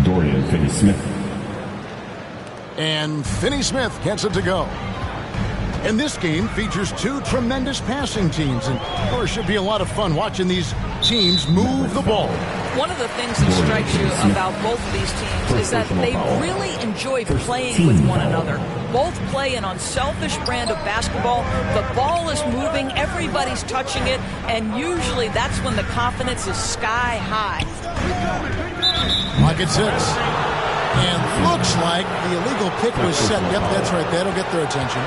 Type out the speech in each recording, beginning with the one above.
Dorian Finney-Smith. And Finney-Smith gets it to go. And this game features two tremendous passing teams, and there should be a lot of fun watching these teams move the ball. One of the things that strikes you about both of these teams is that they really enjoy playing with one another. Both play an unselfish brand of basketball. The ball is moving, everybody's touching it, and usually that's when the confidence is sky high. Clock at 6. And looks like the illegal pick was set. Yep, that's right. That'll get their attention.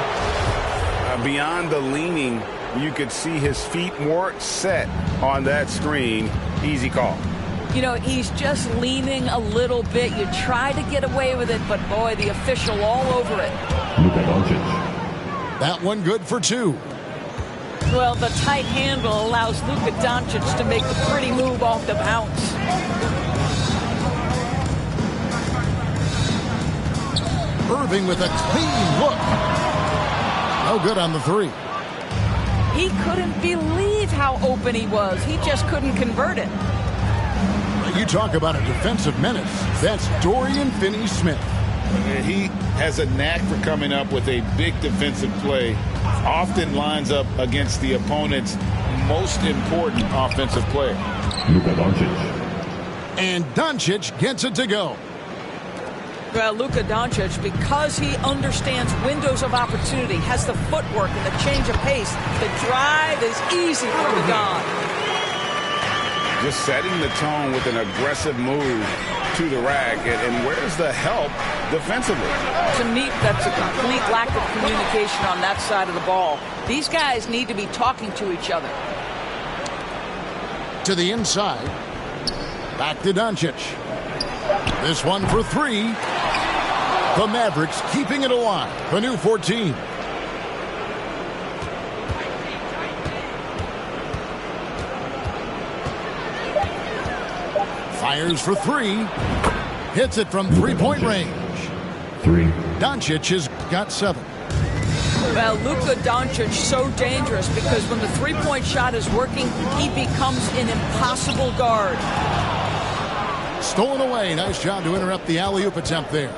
Beyond the leaning, you could see his feet more set on that screen. Easy call. You know, he's just leaning a little bit. You try to get away with it, but boy, the official all over it. Luka Doncic. That one good for 2. Well, the tight handle allows Luka Doncic to make the pretty move off the bounce. Irving with a clean look. No good on the 3. He couldn't believe how open he was. He just couldn't convert it. You talk about a defensive menace. That's Dorian Finney-Smith. He has a knack for coming up with a big defensive play. Often lines up against the opponent's most important offensive player. Luka Doncic. And Doncic gets it to go. Well, Luka Doncic, because he understands windows of opportunity, has the footwork and the change of pace, the drive is easy for the Don. Just setting the tone with an aggressive move to the rack. And where's the help defensively? To me, that's a complete lack of communication on that side of the ball. These guys need to be talking to each other. To the inside. Back to Doncic. This one for 3. The Mavericks keeping it alive. The new 14. Fires for 3. Hits it from three-point range. 3. Doncic has got 7. Well, Luka Doncic so dangerous because when the three-point shot is working, he becomes an impossible guard. Stolen away. Nice job to interrupt the alley-oop attempt there.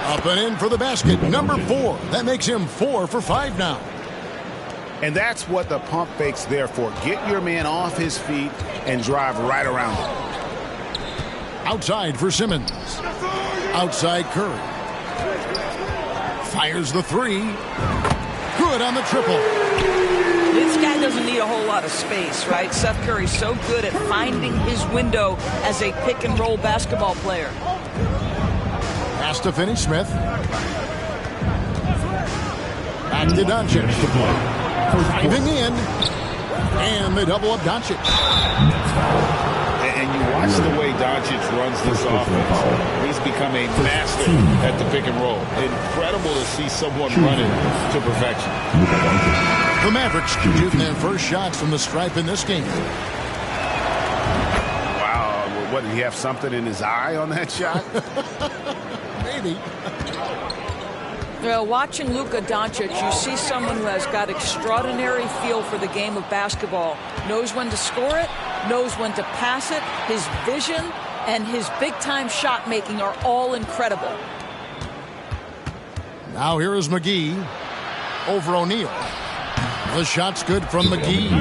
Up and in for the basket. Number 4. That makes him 4 for 5 now. And that's what the pump fake's there for. Get your man off his feet and drive right around him. Outside for Simmons. Outside Curry. Fires the 3. Good on the triple. This guy doesn't need a whole lot of space, right? Seth Curry's so good at finding his window as a pick-and-roll basketball player. Pass to Finney-Smith. Back to Doncic. Driving in. And they double up Doncic. And you watch the way Doncic runs this offense. He's become a master at the pick and roll. Incredible to see someone run it to perfection. The Mavericks shooting their first shots from the stripe in this game. Wow. What, did he have something in his eye on that shot? Maybe. Well, watching Luka Doncic, you see someone who has got extraordinary feel for the game of basketball. Knows when to score it, knows when to pass it. His vision and his big-time shot making are all incredible. Now here is McGee over O'Neal. The shot's good from McGee.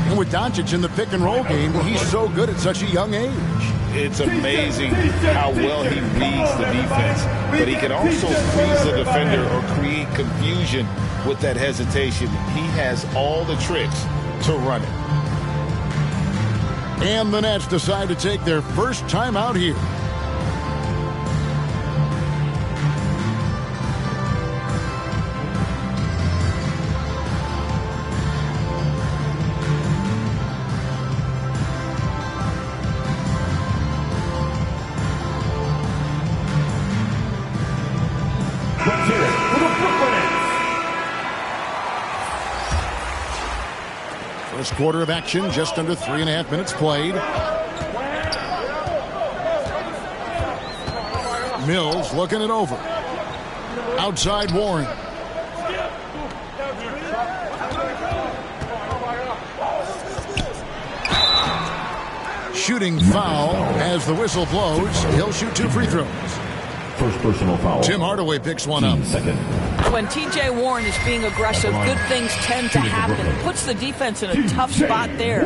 And with Doncic in the pick-and-roll game, he's so good at such a young age. It's amazing how well he reads the defense, but he can also freeze the defender or create confusion with that hesitation. He has all the tricks to run it. And the Nets decide to take their first time out here. First quarter of action, just under 3.5 minutes played. Mills looking it over. Outside Warren. shooting foul as the whistle blows. He'll shoot 2 free throws. First personal foul. Tim Hardaway picks one up. Second. When T.J. Warren is being aggressive, good things tend to happen. Puts the defense in a tough spot there.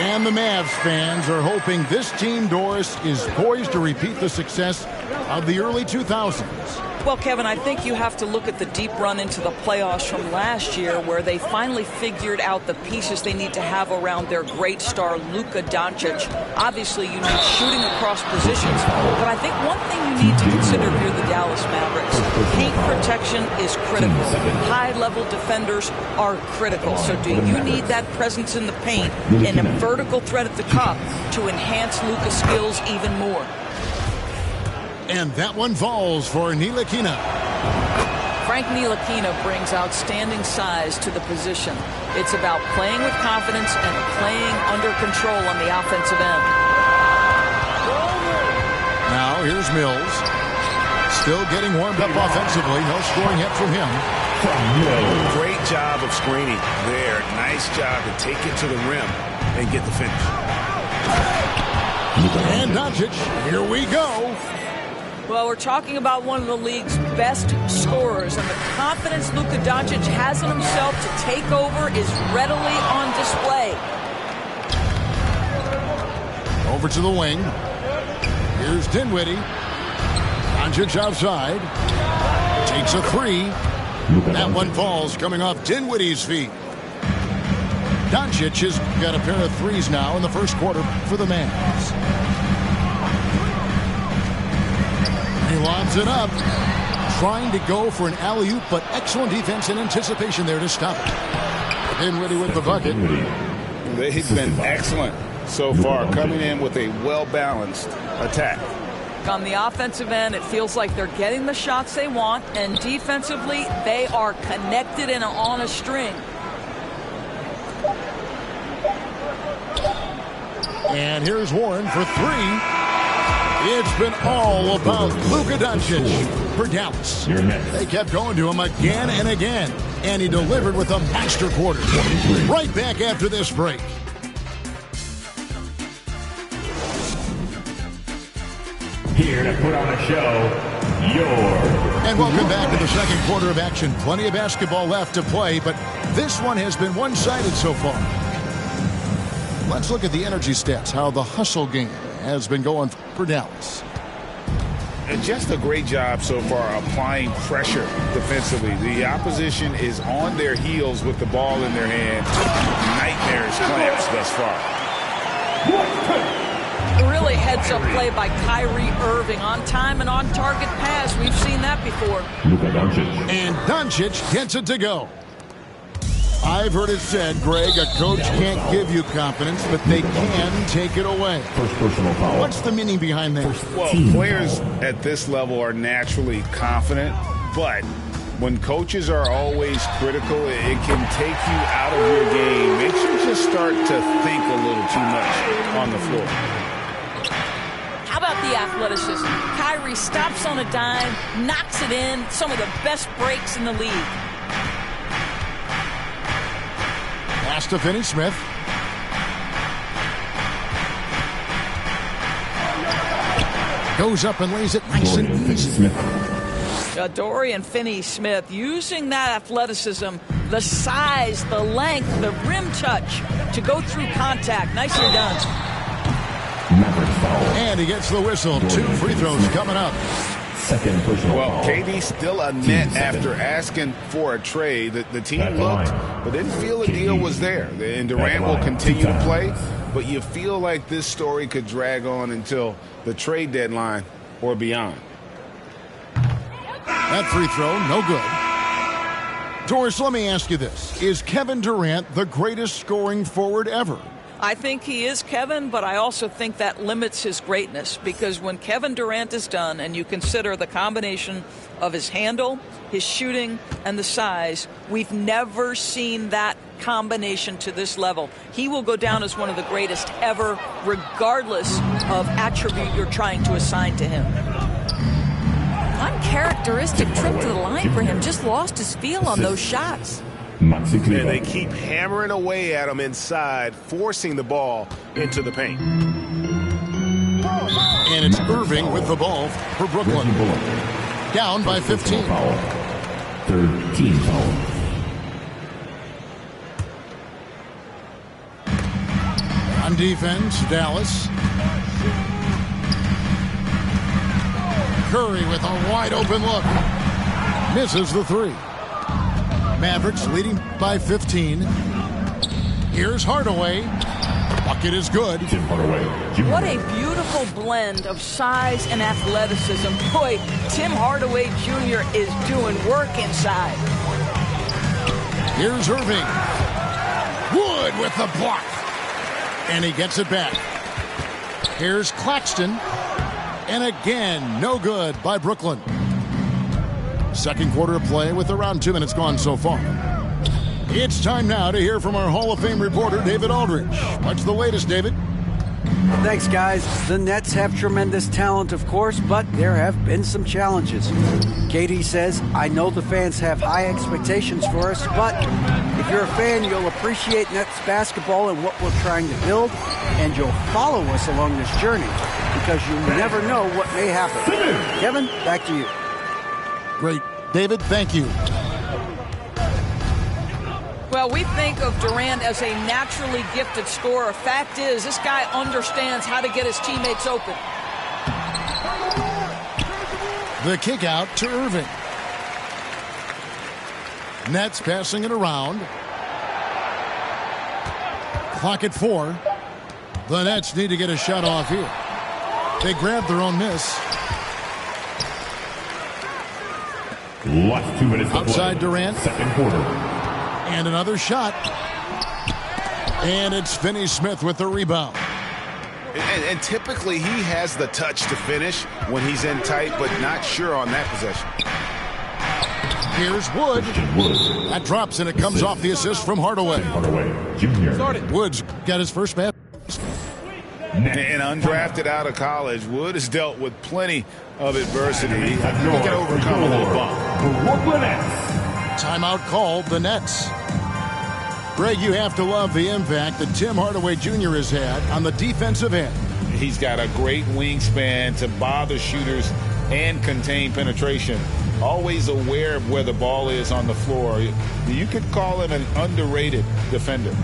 And the Mavs fans are hoping this team, Doris, is poised to repeat the success of the early 2000s. Well, Kevin, I think you have to look at the deep run into the playoffs from last year where they finally figured out the pieces they need to have around their great star, Luka Doncic. Obviously, you need shooting across positions, but I think one thing you need to consider here, the Dallas Mavericks, paint protection is critical. High-level defenders are critical. So do you need that presence in the paint and a vertical threat at the cup to enhance Luka's skills even more? And that one falls for Ntilikina. Frank Ntilikina brings outstanding size to the position. It's about playing with confidence and playing under control on the offensive end. Now here's Mills. Still getting warmed up offensively. No scoring yet from him. Great job of screening there. Nice job to take it to the rim and get the finish. And Doncic, here we go. Well, we're talking about one of the league's best scorers, and the confidence Luka Doncic has in himself to take over is readily on display. Over to the wing. Here's Dinwiddie. Doncic outside. Takes a 3. That one falls coming off Dinwiddie's feet. Doncic has got a pair of 3s now in the first quarter for the Mavs. He lobs it up, trying to go for an alley-oop, but excellent defense and anticipation there to stop it. Dinwiddie with the bucket. They've been excellent so far, coming in with a well-balanced attack. On the offensive end, it feels like they're getting the shots they want, and defensively, they are connected and on a string. And here's Warren for 3. It's been all about Luka Doncic for Dallas. They kept going to him again and again, and he delivered with a master quarter. Right back after this break. Here to put on a show, And welcome back to the second quarter of action. Plenty of basketball left to play, but this one has been one-sided so far. Let's look at the energy stats, how the hustle game has been going for Dallas. And just a great job so far applying pressure defensively. The opposition is on their heels with the ball in their hand. Nightmares clamps thus far. Really heads-up play by Kyrie Irving. On time and on target pass. We've seen that before. And Doncic gets it to go. I've heard it said, Greg, a coach can't give you confidence, but they can take it away. First personal foul. What's the meaning behind that? Well, players at this level are naturally confident, but when coaches are always critical, it can take you out of your game. Makes you just start to think a little too much on the floor. How about the athleticism? Kyrie stops on a dime, knocks it in. Some of the best breaks in the league. Pass to Finney-Smith. Goes up and lays it nice and easy. Dorian Finney-Smith using that athleticism, the size, the length, the rim touch to go through contact. Nicely done. And he gets the whistle. 2 free throws coming up. Second personal Well, foul. KD still a net after asking for a trade. The team looked, but didn't feel a deal was there. And Durant will continue to play, but you feel like this story could drag on until the trade deadline or beyond. That free throw, no good. Doris, let me ask you this. Is Kevin Durant the greatest scoring forward ever? I think he is, Kevin, but I also think that limits his greatness because when Kevin Durant is done and you consider the combination of his handle, his shooting, and the size, we've never seen that combination to this level. He will go down as one of the greatest ever, regardless of attribute you're trying to assign to him. Uncharacteristic trip to the line for him. Just lost his feel on those shots. Maxi And Kleber. they keep hammering away at him inside, forcing the ball into the paint. And it's Irving with the ball for Brooklyn. Reggie Bullock. Down by 15. Foul. Third team foul. On defense, Dallas. Curry with a wide open look. Misses the three. Mavericks leading by 15. Here's Hardaway. Bucket is good. Tim Hardaway Jr. What a beautiful blend of size and athleticism. Boy, Tim Hardaway Jr. is doing work inside. Here's Irving. Wood with the block. And he gets it back. Here's Claxton. And again, no good by Brooklyn. Second quarter of play with around 2 minutes gone so far. It's time now to hear from our Hall of Fame reporter, David Aldridge. What's the latest, David? Thanks, guys. The Nets have tremendous talent, of course, but there have been some challenges. KD says, I know the fans have high expectations for us, but if you're a fan, you'll appreciate Nets basketball and what we're trying to build, and you'll follow us along this journey because you never know what may happen. Kevin, back to you. Great. David, thank you. Well, we think of Durant as a naturally gifted scorer. Fact is, this guy understands how to get his teammates open. The kick out to Irving. Nets passing it around. Clock at 4. The Nets need to get a shot off here. They grab their own miss. Last 2 minutes to Outside play. Durant. Second quarter. And another shot. And it's Finney Smith with the rebound. And typically he has the touch to finish when he's in tight, but not sure on that possession. Here's Wood. Wood. That drops, and it comes off the assist from Hardaway. Hardaway Jr. Woods got his first basket. And undrafted out of college, Wood has dealt with plenty of adversity. He can overcome a little bump. Brooklyn Nets. Timeout called the Nets. Greg, you have to love the impact that Tim Hardaway Jr. has had on the defensive end. He's got a great wingspan to bother shooters and contain penetration. Always aware of where the ball is on the floor. You could call him an underrated defender.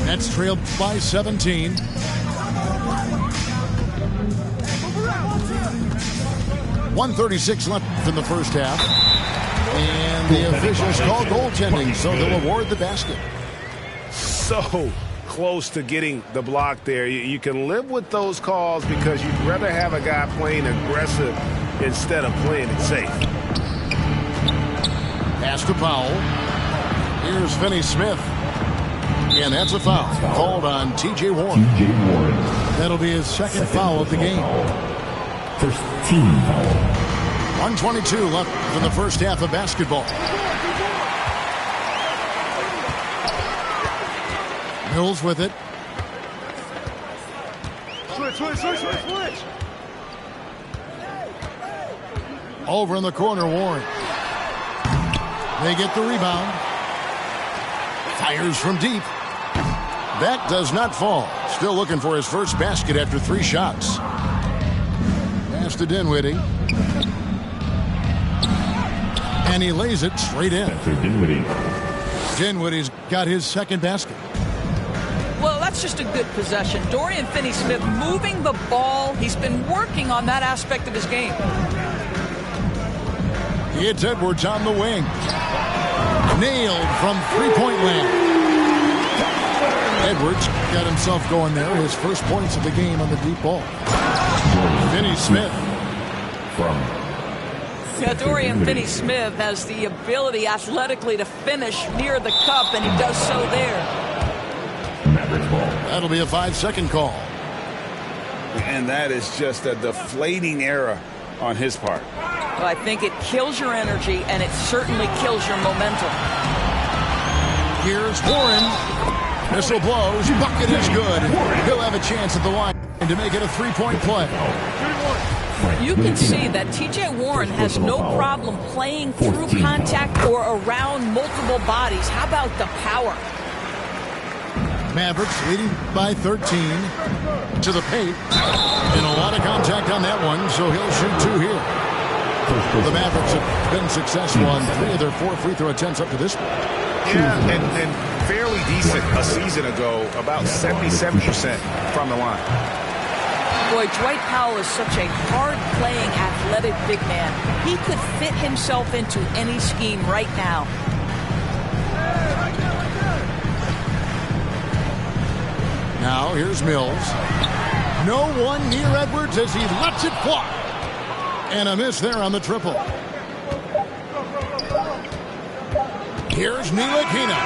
Nets trailed by 17. .136 left in the first half. And the officials call goaltending, so they'll award the basket. So close to getting the block there. You can live with those calls because you'd rather have a guy playing aggressive instead of playing it safe. Pass to Powell. Here's Finney Smith. And that's a foul called on T.J. Warren. T.J. Warren. That'll be his second foul of the game. First team foul. 1:22 left in the first half of basketball. Mills with it. Switch. Over in the corner, Warren. They get the rebound. Fires from deep. That does not fall. Still looking for his first basket after 3 shots. Pass to Dinwiddie. And he lays it straight in. Spencer Dinwiddie. Dinwiddie's got his second basket. Well, let's just a good possession. Dorian Finney-Smith moving the ball. He's been working on that aspect of his game. It's Edwards on the wing. Nailed from three-point land. Edwards got himself going there. His first points of the game on the deep ball. Finney-Smith. Yeah, Dorian Finney-Smith has the ability athletically to finish near the cup, and he does so there. That'll be a 5-second call. And that is just a deflating error on his part. Well, I think it kills your energy, and it certainly kills your momentum. Here's Warren. Missile blows. Bucket is good. He'll have a chance at the line to make it a three-point play. You can see that T.J. Warren has no problem playing through contact or around multiple bodies. How about the power? Mavericks leading by 13 to the paint. And a lot of contact on that one, so he'll shoot two here. The Mavericks have been successful on 3 of their 4 free throw attempts up to this point. Yeah, and fairly decent a season ago, about 77% from the line. Boy, Dwight Powell is such a hard-playing, athletic big man. He could fit himself into any scheme right now. Now, here's Mills. No one near Edwards as he lets it fly. And a miss there on the triple. Here's Ntilikina.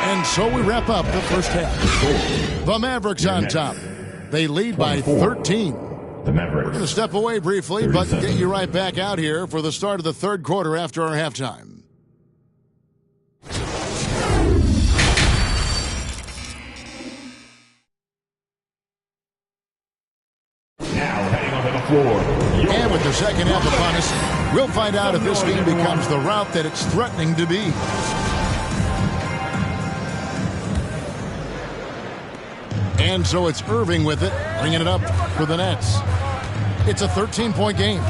And so we wrap up the first half. The Mavericks on top. They lead by 13. The Mavericks. We're going to step away briefly, but get you right back out here for the start of the third quarter after our halftime. Now heading onto the floor. And with the second half upon us, we'll find out if this game becomes the route that it's threatening to be. And so it's Irving with it, bringing it up for the Nets. It's a 13-point game.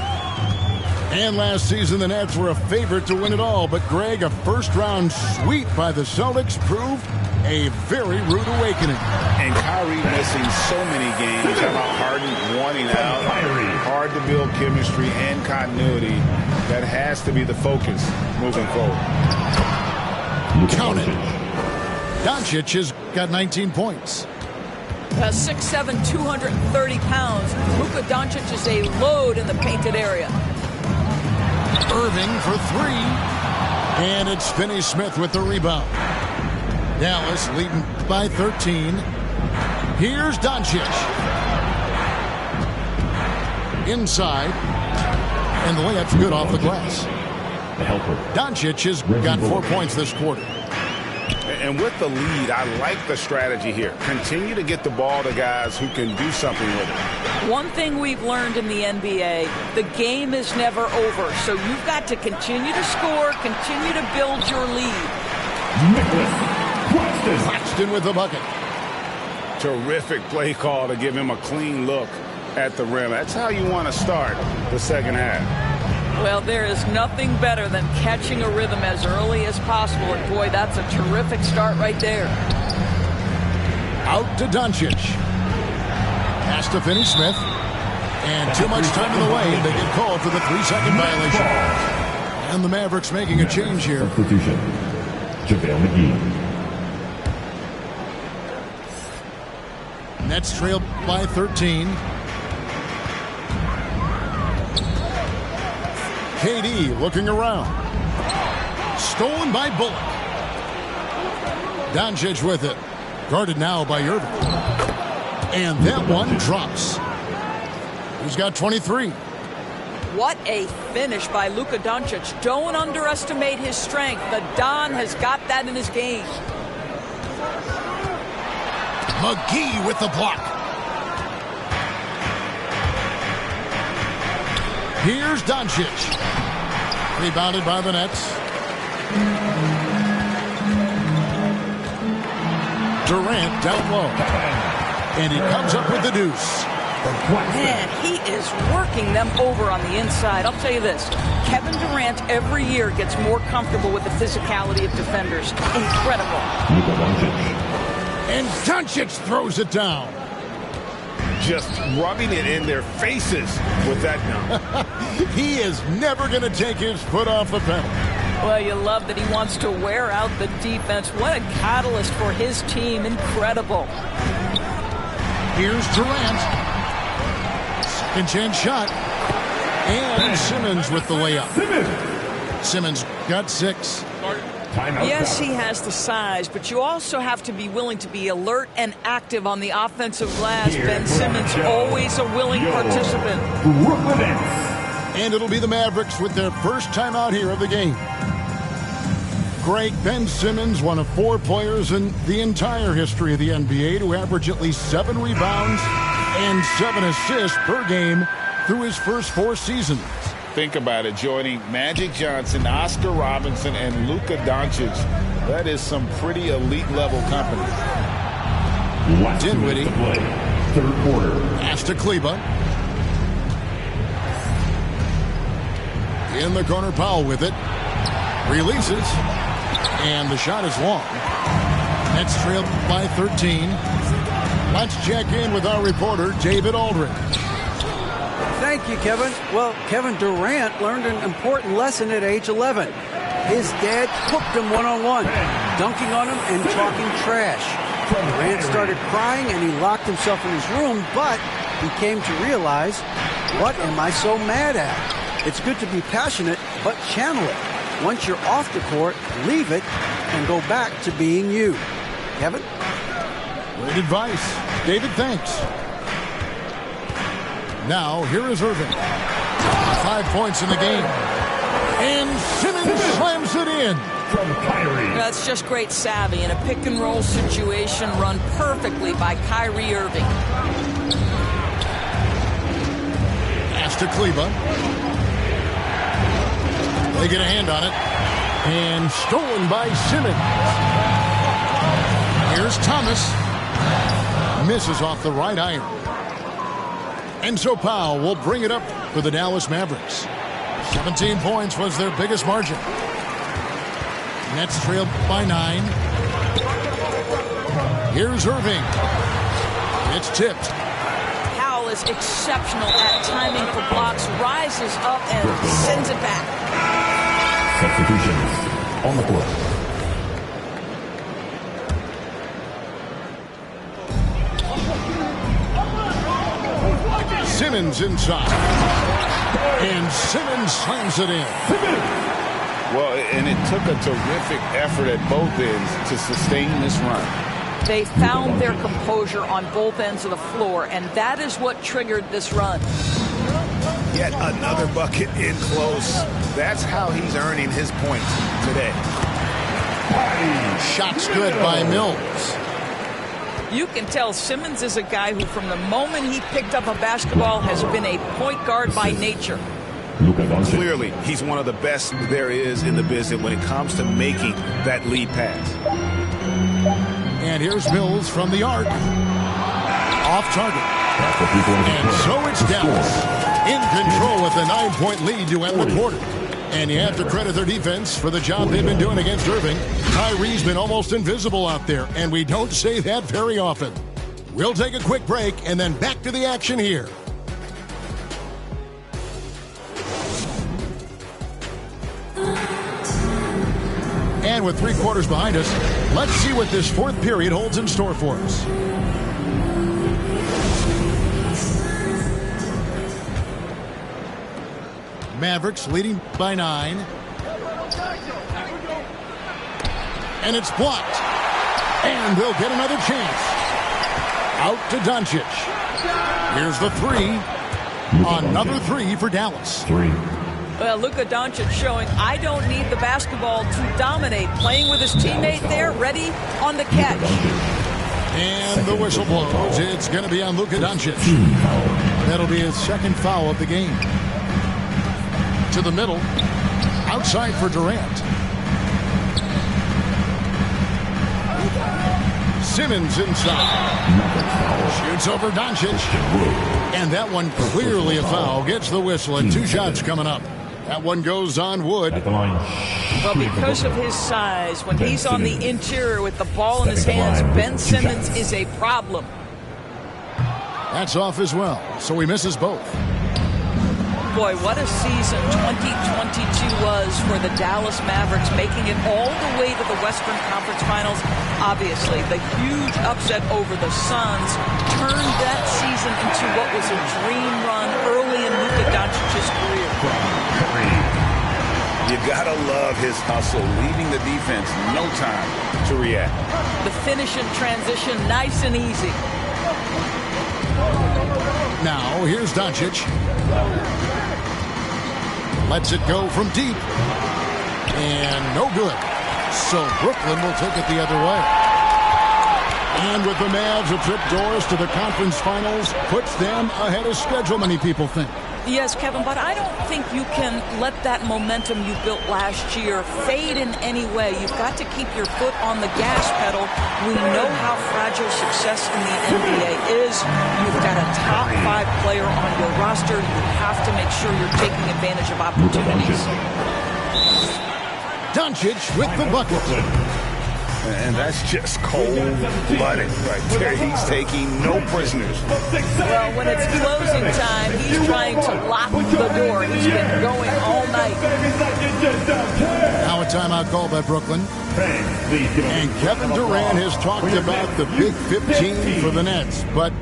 And last season, the Nets were a favorite to win it all. But, Greg, a first-round sweep by the Celtics proved a very rude awakening. And Kyrie missing so many games. How about Harden wanting out? Hard to build chemistry and continuity. That has to be the focus moving forward. Count it. Doncic has got 19 points. 6'7", 230 pounds. Luka Doncic is a load in the painted area. Irving for three. And it's Finney-Smith with the rebound. Dallas leading by 13. Here's Doncic. Inside. And the layup's good off the glass. Doncic has got 4 points this quarter. And with the lead, I like the strategy here. Continue to get the ball to guys who can do something with it. One thing we've learned in the NBA, the game is never over. So you've got to continue to score, continue to build your lead. Claxton with the bucket. Terrific play call to give him a clean look at the rim. That's how you want to start the second half. Well, there is nothing better than catching a rhythm as early as possible. And, boy, that's a terrific start right there. Out to Doncic. Pass to Finney-Smith. And too much time in the way. They get called for the 3-second violation. And the Mavericks making a change here. Substitution. JaVale McGee. Nets trail by 13. KD looking around. Stolen by Bullock. Doncic with it. Guarded now by Irving. And that one drops. He's got 23. What a finish by Luka Doncic. Don't underestimate his strength. The Don has got that in his game. McGee with the block. Here's Doncic. Rebounded by the Nets. Durant down low. And he comes up with the deuce. Man, he is working them over on the inside. I'll tell you this. Kevin Durant every year gets more comfortable with the physicality of defenders. Incredible. And Doncic throws it down. Just rubbing it in their faces with that dunk. He is never going to take his foot off the pedal. Well, you love that he wants to wear out the defense. What a catalyst for his team. Incredible. Here's Durant. Second chance shot. And Simmons with the layup. Simmons got 6. Yes, he has the size, but you also have to be willing to be alert and active on the offensive glass. Ben Simmons, always a willing participant. And it'll be the Mavericks with their first time out here of the game. Greg, Ben Simmons, one of 4 players in the entire history of the NBA to average at least 7 rebounds and 7 assists per game through his first 4 seasons. Think about it, joining Magic Johnson, Oscar Robertson, and Luka Doncic. That is some pretty elite level company. Dinwiddie. Third quarter. Pass to Kleba. In the corner, Powell with it. Releases. And the shot is long. Nets trailed by 13. Let's check in with our reporter, David Aldridge. Thank you, Kevin. Well, Kevin Durant learned an important lesson at age 11. His dad hooked him one-on-one, dunking on him and talking trash. Durant started crying and he locked himself in his room, but he came to realize, what am I so mad at? It's good to be passionate, but channel it. Once you're off the court, leave it and go back to being you. Kevin? Great advice. David, thanks. Now, here is Irving. 5 points in the game. And Simmons slams it in. From Kyrie. That's just great savvy in a pick-and-roll situation run perfectly by Kyrie Irving. Pass to Kleba. They get a hand on it. And stolen by Simmons. Here's Thomas. Misses off the right iron. And so Powell will bring it up for the Dallas Mavericks. 17 points was their biggest margin. Nets trailed by 9. Here's Irving. It's tipped. Powell is exceptional at timing for blocks, rises up and sends it back. Substitutions on the court. Simmons inside. And Simmons slams it in. Well, and it took a terrific effort at both ends to sustain this run. They found their composure on both ends of the floor, and that is what triggered this run. Yet another bucket in close. That's how he's earning his points today. Shots good by Mills. You can tell Simmons is a guy who, from the moment he picked up a basketball, has been a point guard by nature. Clearly, he's one of the best there is in the business when it comes to making that lead pass. And here's Mills from the arc. Off target. And so it's Dallas in control with a 9-point lead to end the quarter. And you have to credit their defense for the job they've been doing against Irving. Kyrie's been almost invisible out there, and we don't say that very often. We'll take a quick break and then back to the action here. And with 3 quarters behind us, let's see what this 4th period holds in store for us. Mavericks leading by 9. And it's blocked. And they'll get another chance. Out to Doncic. Here's the 3. Another 3 for Dallas. 3. Well, Luka Doncic showing I don't need the basketball to dominate. Playing with his teammate there, ready on the catch. And the whistle blows. It's going to be on Luka Doncic. That'll be his 2nd foul of the game. To the middle. Outside for Durant. Simmons inside. Shoots over Doncic. And that one clearly a foul. Gets the whistle and 2 shots coming up. That one goes on Wood. At the line. Well, because of his size, when he's on the interior with the ball in his hands, Ben Simmons is a problem. That's off as well, so he misses both. Boy, what a season 2022 was for the Dallas Mavericks, making it all the way to the Western Conference Finals. Obviously, the huge upset over the Suns turned that season into what was a dream run early in Luka Doncic's career. You gotta love his hustle, leaving the defense no time to react. The finish in transition, nice and easy. Now, here's Doncic. Lets it go from deep. And no good. So Brooklyn will take it the other way. And with the Mavs a trip doors to the conference finals, puts them ahead of schedule, many people think. Yes, Kevin, but I don't think you can let that momentum you built last year fade in any way. You've got to keep your foot on the gas pedal. We know how fragile success in the NBA is. You've got a top 5 player on your roster. You have to make sure you're taking advantage of opportunities. Doncic with the bucket. And that's just cold-blooded right there. He's taking no prisoners. Well, when it's closing time, he's trying to lock the door. He's been going all night. Now a timeout call by Brooklyn. And Kevin Durant has talked about the Big 15 for the Nets, but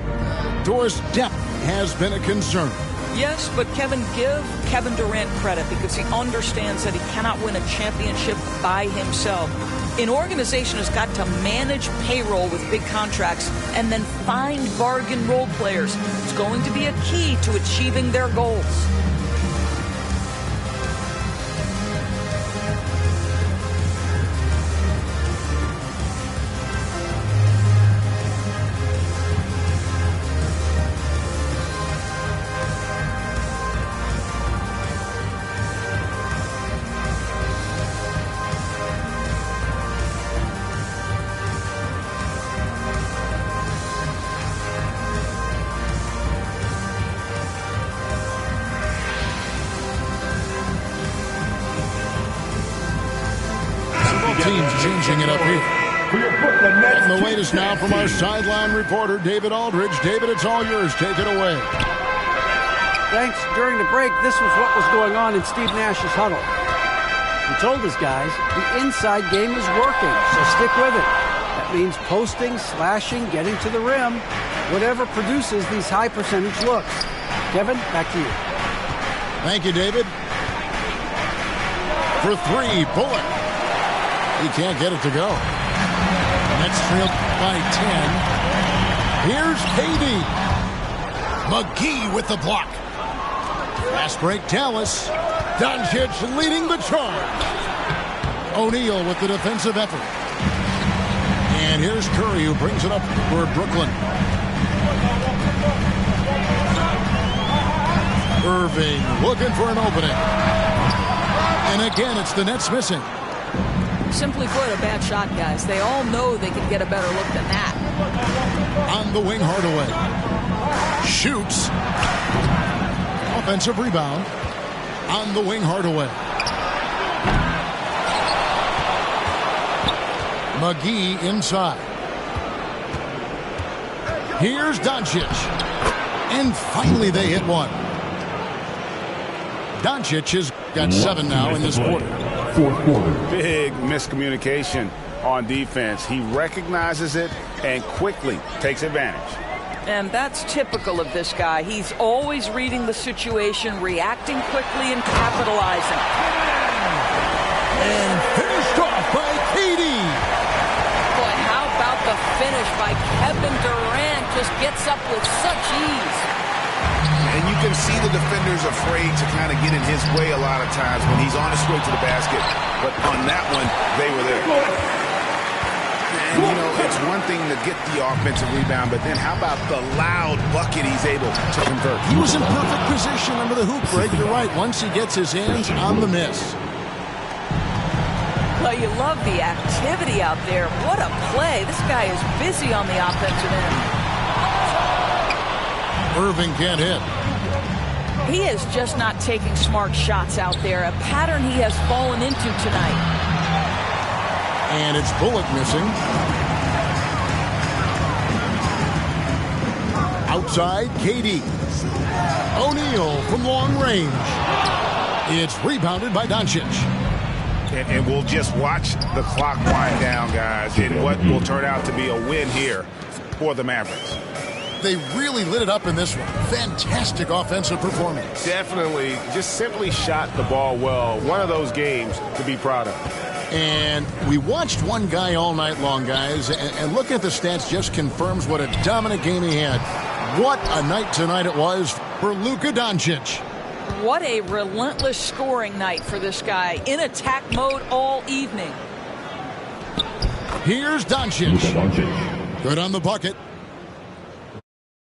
Doris' depth has been a concern. Yes, but Kevin, give Kevin Durant credit because he understands that he cannot win a championship by himself. An organization has got to manage payroll with big contracts and then find bargain role players. It's going to be a key to achieving their goals. Teams changing it up here. And the latest now from our sideline reporter, David Aldridge. David, it's all yours. Take it away. Thanks. During the break, this was what was going on in Steve Nash's huddle. He told his guys the inside game is working, so stick with it. That means posting, slashing, getting to the rim, whatever produces these high percentage looks. Kevin, back to you. Thank you, David. For 3, Bullock. He can't get it to go. Nets trailed by 10. Here's KD. McGee with the block. Fast break, Dallas. Doncic leading the charge. O'Neal with the defensive effort. And here's Curry who brings it up for Brooklyn. Irving looking for an opening. And again, it's the Nets missing. Simply put, a bad shot, guys. They all know they can get a better look than that. On the wing, Hardaway. Shoots. Offensive rebound. On the wing, Hardaway. McGee inside. Here's Doncic. And finally they hit one. Doncic has got 7 now in this quarter. Fourth quarter. Big miscommunication on defense. He recognizes it and quickly takes advantage. And that's typical of this guy. He's always reading the situation, reacting quickly, and capitalizing. And finished off by KD. Boy, how about the finish by Kevin Durant? Just gets up with such ease. And you can see the defenders afraid to kind of get in his way a lot of times when he's on his way to the basket. But on that one, they were there. And, you know, it's one thing to get the offensive rebound, but then how about the loud bucket he's able to convert? He was in perfect position under the hoop break. You're right. Once he gets his hands on the miss. Well, you love the activity out there. What a play. This guy is busy on the offensive end. Irving can't hit. He is just not taking smart shots out there, a pattern he has fallen into tonight. And it's Bullock missing. Outside, KD. O'Neal from long range. It's rebounded by Doncic. And we'll just watch the clock wind down, guys, in what will turn out to be a win here for the Mavericks. They really lit it up in this one. Fantastic offensive performance. Definitely just simply shot the ball well. One of those games to be proud of. And we watched one guy all night long, guys, and looking at the stats just confirms what a dominant game he had. What a night tonight it was for Luka Doncic. What a relentless scoring night for this guy. In attack mode all evening. Here's Doncic. Good on the bucket.